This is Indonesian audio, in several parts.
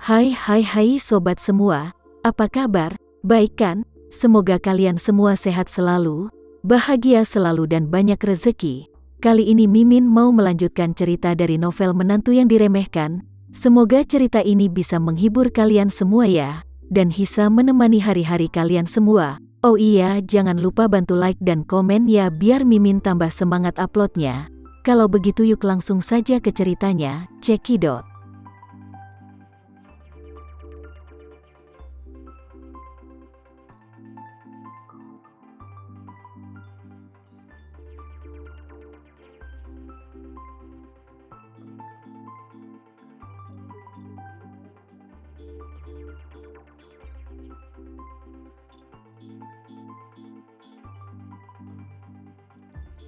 Hai sobat semua, apa kabar? Baik kan? Semoga kalian semua sehat selalu, bahagia selalu dan banyak rezeki. Kali ini Mimin mau melanjutkan cerita dari novel Menantu yang Diremehkan. Semoga cerita ini bisa menghibur kalian semua ya, dan bisa menemani hari-hari kalian semua. Oh iya, jangan lupa bantu like dan komen ya biar Mimin tambah semangat uploadnya. Kalau begitu yuk langsung saja ke ceritanya, cekidot.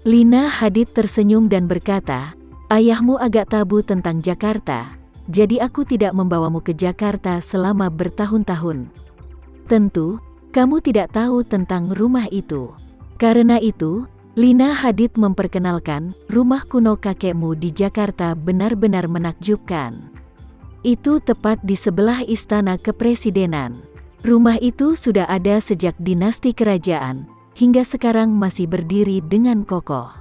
Lina Hadid tersenyum dan berkata, "Ayahmu agak tabu tentang Jakarta, jadi aku tidak membawamu ke Jakarta selama bertahun-tahun. Tentu, kamu tidak tahu tentang rumah itu. Karena itu, Lina Hadid memperkenalkan, rumah kuno kakekmu di Jakarta benar-benar menakjubkan. Itu tepat di sebelah Istana Kepresidenan. Rumah itu sudah ada sejak dinasti kerajaan, hingga sekarang masih berdiri dengan kokoh.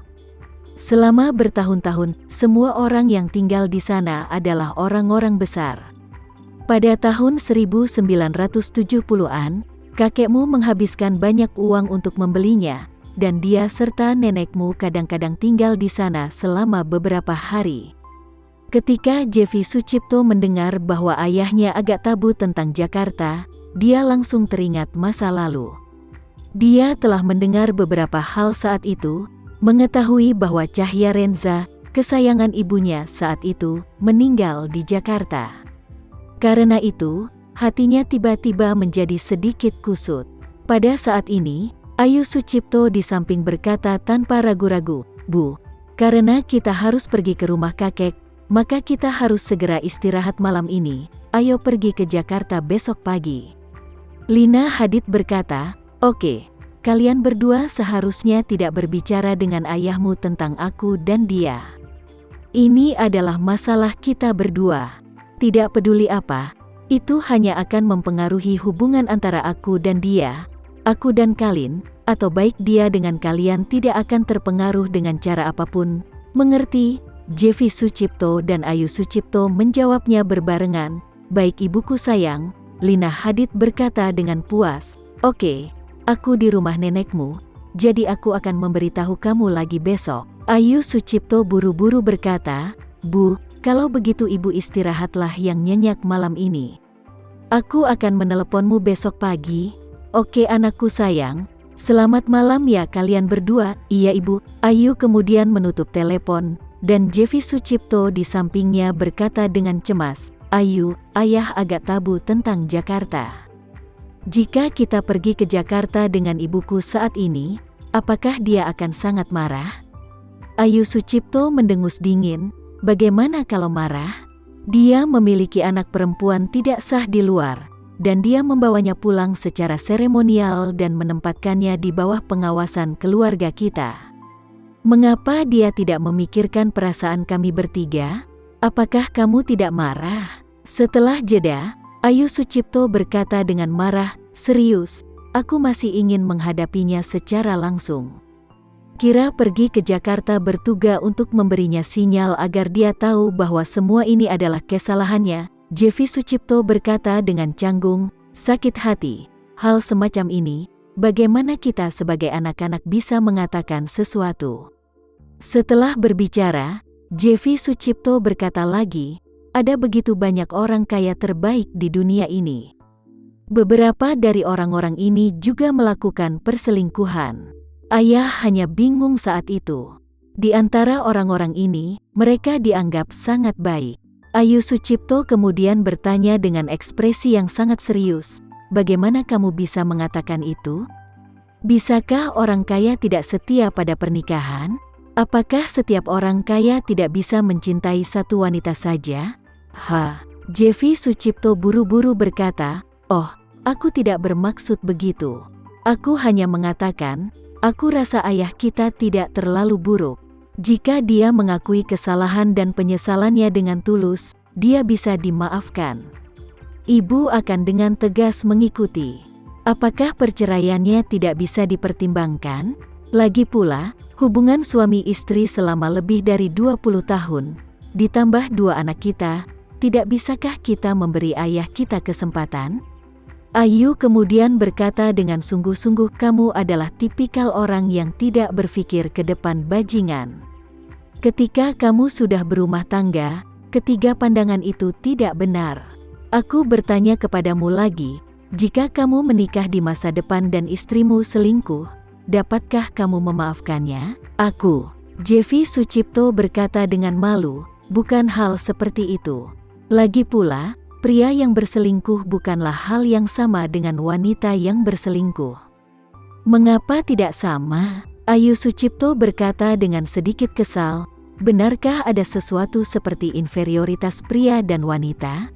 Selama bertahun-tahun, semua orang yang tinggal di sana adalah orang-orang besar. Pada tahun 1970-an, kakekmu menghabiskan banyak uang untuk membelinya, dan dia serta nenekmu kadang-kadang tinggal di sana selama beberapa hari. Ketika Jevi Sucipto mendengar bahwa ayahnya agak tabu tentang Jakarta, dia langsung teringat masa lalu. Dia telah mendengar beberapa hal saat itu, mengetahui bahwa Cahya Renza, kesayangan ibunya saat itu, meninggal di Jakarta. Karena itu, hatinya tiba-tiba menjadi sedikit kusut. Pada saat ini, Ayu Sucipto di samping berkata tanpa ragu-ragu, "Bu, karena kita harus pergi ke rumah kakek, maka kita harus segera istirahat malam ini. Ayo pergi ke Jakarta besok pagi." Lina Hadid berkata, "Oke, kalian berdua seharusnya tidak berbicara dengan ayahmu tentang aku dan dia. Ini adalah masalah kita berdua. Tidak peduli apa, itu hanya akan mempengaruhi hubungan antara aku dan dia. Aku dan Kalin, atau baik dia dengan kalian tidak akan terpengaruh dengan cara apapun. Mengerti?" Jevi Sucipto dan Ayu Sucipto menjawabnya berbarengan. "Baik ibuku sayang," Lina Hadid berkata dengan puas. "Oke. Aku di rumah nenekmu, jadi aku akan memberitahu kamu lagi besok." Ayu Sucipto buru-buru berkata, "Bu, kalau begitu ibu istirahatlah yang nyenyak malam ini. Aku akan meneleponmu besok pagi." "Oke anakku sayang, selamat malam ya kalian berdua." "Iya ibu." Ayu kemudian menutup telepon, dan Jevi Sucipto di sampingnya berkata dengan cemas, "Ayu, ayah agak tabu tentang Jakarta. Jika kita pergi ke Jakarta dengan ibuku saat ini, apakah dia akan sangat marah?" Ayu Sucipto mendengus dingin. Bagaimana kalau marah? Dia memiliki anak perempuan tidak sah di luar, dan dia membawanya pulang secara seremonial dan menempatkannya di bawah pengawasan keluarga kita. Mengapa dia tidak memikirkan perasaan kami bertiga? Apakah kamu tidak marah? Setelah jeda, Ayu Sucipto berkata dengan marah, "Serius, aku masih ingin menghadapinya secara langsung. Kira pergi ke Jakarta bertugas untuk memberinya sinyal agar dia tahu bahwa semua ini adalah kesalahannya." Jevi Sucipto berkata dengan canggung, sakit hati. "Hal semacam ini, bagaimana kita sebagai anak-anak bisa mengatakan sesuatu?" Setelah berbicara, Jevi Sucipto berkata lagi, "Ada begitu banyak orang kaya terbaik di dunia ini. Beberapa dari orang-orang ini juga melakukan perselingkuhan. Ayah hanya bingung saat itu. Di antara orang-orang ini, mereka dianggap sangat baik." Ayu Sucipto kemudian bertanya dengan ekspresi yang sangat serius, "Bagaimana kamu bisa mengatakan itu? Bisakah orang kaya tidak setia pada pernikahan? Apakah setiap orang kaya tidak bisa mencintai satu wanita saja?" Jevi Sucipto buru-buru berkata, "Oh, aku tidak bermaksud begitu. Aku hanya mengatakan, aku rasa ayah kita tidak terlalu buruk. Jika dia mengakui kesalahan dan penyesalannya dengan tulus, dia bisa dimaafkan. ibu akan dengan tegas mengikuti. Apakah perceraiannya tidak bisa dipertimbangkan? Lagi pula, hubungan suami istri selama lebih dari 20 tahun, ditambah 2 anak kita, tidak bisakah kita memberi ayah kita kesempatan? Ayu kemudian berkata dengan sungguh-sungguh, kamu adalah tipikal orang yang tidak berpikir ke depan bajingan. Ketika kamu sudah berumah tangga, ketiga pandangan itu tidak benar. Aku bertanya kepadamu lagi, jika kamu menikah di masa depan dan istrimu selingkuh, dapatkah kamu memaafkannya? Aku, Jeffy Sucipto berkata dengan malu, bukan hal seperti itu. Lagi pula, pria yang berselingkuh bukanlah hal yang sama dengan wanita yang berselingkuh. Mengapa tidak sama? Ayu Sucipto berkata dengan sedikit kesal, benarkah ada sesuatu seperti inferioritas pria dan wanita?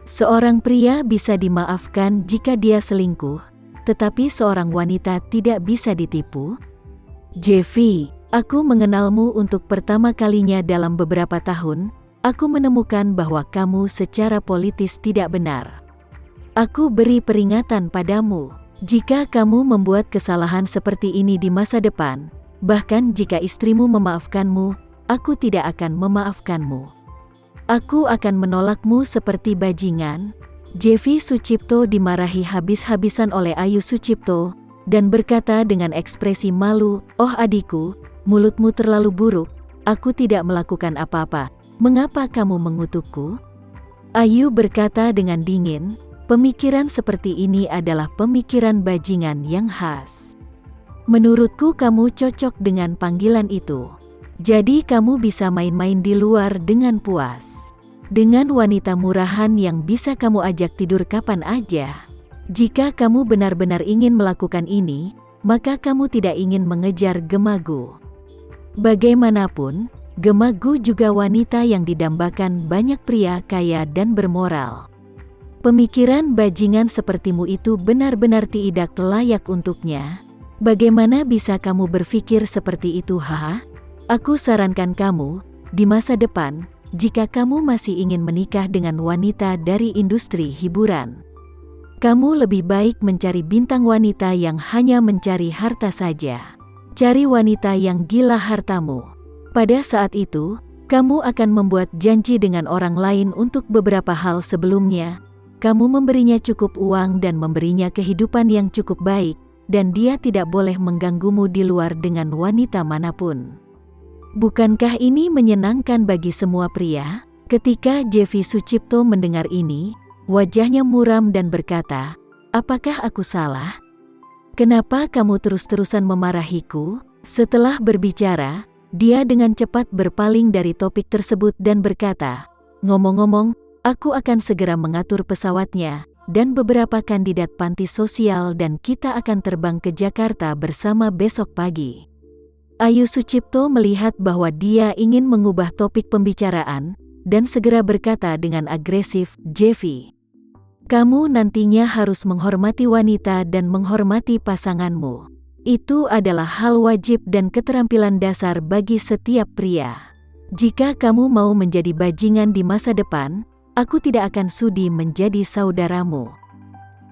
Seorang pria bisa dimaafkan jika dia selingkuh, tetapi seorang wanita tidak bisa ditipu? Jeffy, aku mengenalmu untuk pertama kalinya dalam beberapa tahun. Aku menemukan bahwa kamu secara politis tidak benar. Aku beri peringatan padamu, jika kamu membuat kesalahan seperti ini di masa depan, bahkan jika istrimu memaafkanmu, aku tidak akan memaafkanmu. Aku akan menolakmu seperti bajingan. Jeffy Sucipto dimarahi habis-habisan oleh Ayu Sucipto, dan berkata dengan ekspresi malu, oh adikku, mulutmu terlalu buruk, aku tidak melakukan apa-apa. Mengapa kamu mengutukku? Ayu berkata dengan dingin, pemikiran seperti ini adalah pemikiran bajingan yang khas. Menurutku kamu cocok dengan panggilan itu. Jadi kamu bisa main-main di luar dengan puas. Dengan wanita murahan yang bisa kamu ajak tidur kapan aja. Jika kamu benar-benar ingin melakukan ini, maka kamu tidak ingin mengejar Gemagu. Bagaimanapun, Gemagu juga wanita yang didambakan banyak pria kaya dan bermoral. Pemikiran bajingan sepertimu itu benar-benar tidak layak untuknya. Bagaimana bisa kamu berpikir seperti itu, haha? Aku sarankan kamu, di masa depan, jika kamu masih ingin menikah dengan wanita dari industri hiburan, kamu lebih baik mencari bintang wanita yang hanya mencari harta saja. Cari wanita yang gila hartamu. Pada saat itu, kamu akan membuat janji dengan orang lain untuk beberapa hal sebelumnya. Kamu memberinya cukup uang dan memberinya kehidupan yang cukup baik, dan dia tidak boleh mengganggumu di luar dengan wanita manapun. Bukankah ini menyenangkan bagi semua pria? Ketika Jeffy Sucipto mendengar ini, wajahnya muram dan berkata, apakah aku salah? Kenapa kamu terus-terusan memarahiku? Setelah berbicara, dia dengan cepat berpaling dari topik tersebut dan berkata, ngomong-ngomong, aku akan segera mengatur pesawatnya, dan beberapa kandidat panti sosial dan kita akan terbang ke Jakarta bersama besok pagi. Ayu Sucipto melihat bahwa dia ingin mengubah topik pembicaraan, dan segera berkata dengan agresif, Jeffy, kamu nantinya harus menghormati wanita dan menghormati pasanganmu. Itu adalah hal wajib dan keterampilan dasar bagi setiap pria. Jika kamu mau menjadi bajingan di masa depan, aku tidak akan sudi menjadi saudaramu.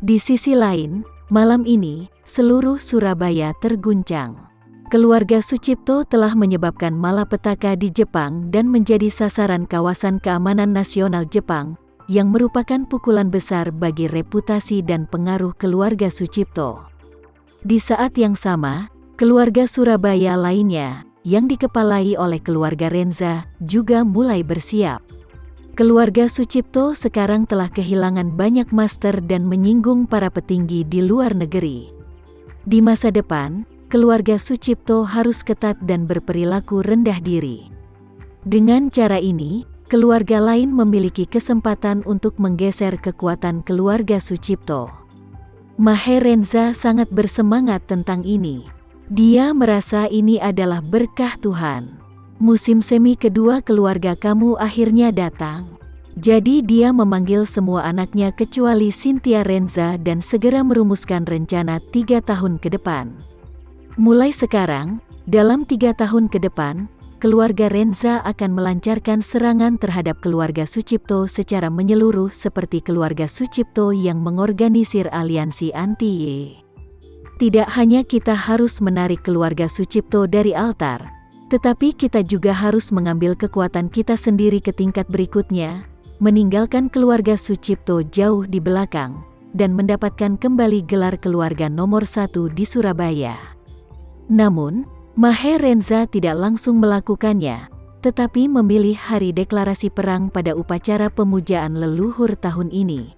Di sisi lain, malam ini, seluruh Surabaya terguncang. Keluarga Sucipto telah menyebabkan malapetaka di Jepang dan menjadi sasaran kawasan keamanan nasional Jepang, yang merupakan pukulan besar bagi reputasi dan pengaruh keluarga Sucipto. Di saat yang sama, keluarga Surabaya lainnya, yang dikepalai oleh keluarga Renza, juga mulai bersiap. Keluarga Sucipto sekarang telah kehilangan banyak master dan menyinggung para petinggi di luar negeri. Di masa depan, keluarga Sucipto harus ketat dan berperilaku rendah diri. Dengan cara ini, keluarga lain memiliki kesempatan untuk menggeser kekuatan keluarga Sucipto. Maher Renza sangat bersemangat tentang ini. Dia merasa ini adalah berkah Tuhan. Musim semi kedua keluarga kamu akhirnya datang. Jadi dia memanggil semua anaknya kecuali Cynthia Renza dan segera merumuskan rencana 3 tahun ke depan. Mulai sekarang, dalam 3 tahun ke depan, keluarga Renza akan melancarkan serangan terhadap keluarga Sucipto secara menyeluruh seperti keluarga Sucipto yang mengorganisir aliansi anti-Y. Tidak hanya kita harus menarik keluarga Sucipto dari altar, tetapi kita juga harus mengambil kekuatan kita sendiri ke tingkat berikutnya, meninggalkan keluarga Sucipto jauh di belakang, dan mendapatkan kembali gelar keluarga nomor 1 di Surabaya. Namun, Maher Renza tidak langsung melakukannya, tetapi memilih hari deklarasi perang pada upacara pemujaan leluhur tahun ini.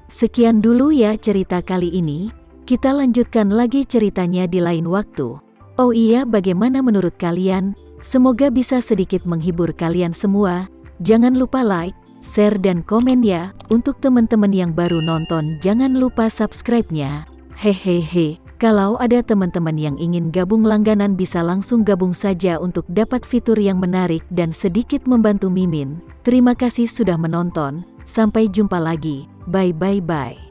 Sekian dulu ya cerita kali ini, kita lanjutkan lagi ceritanya di lain waktu. Oh iya, bagaimana menurut kalian? Semoga bisa sedikit menghibur kalian semua. Jangan lupa like, share dan komen ya. Untuk teman-teman yang baru nonton jangan lupa subscribe-nya. Hehehe. Kalau ada teman-teman yang ingin gabung langganan bisa langsung gabung saja untuk dapat fitur yang menarik dan sedikit membantu Mimin. Terima kasih sudah menonton. Sampai jumpa lagi. Bye.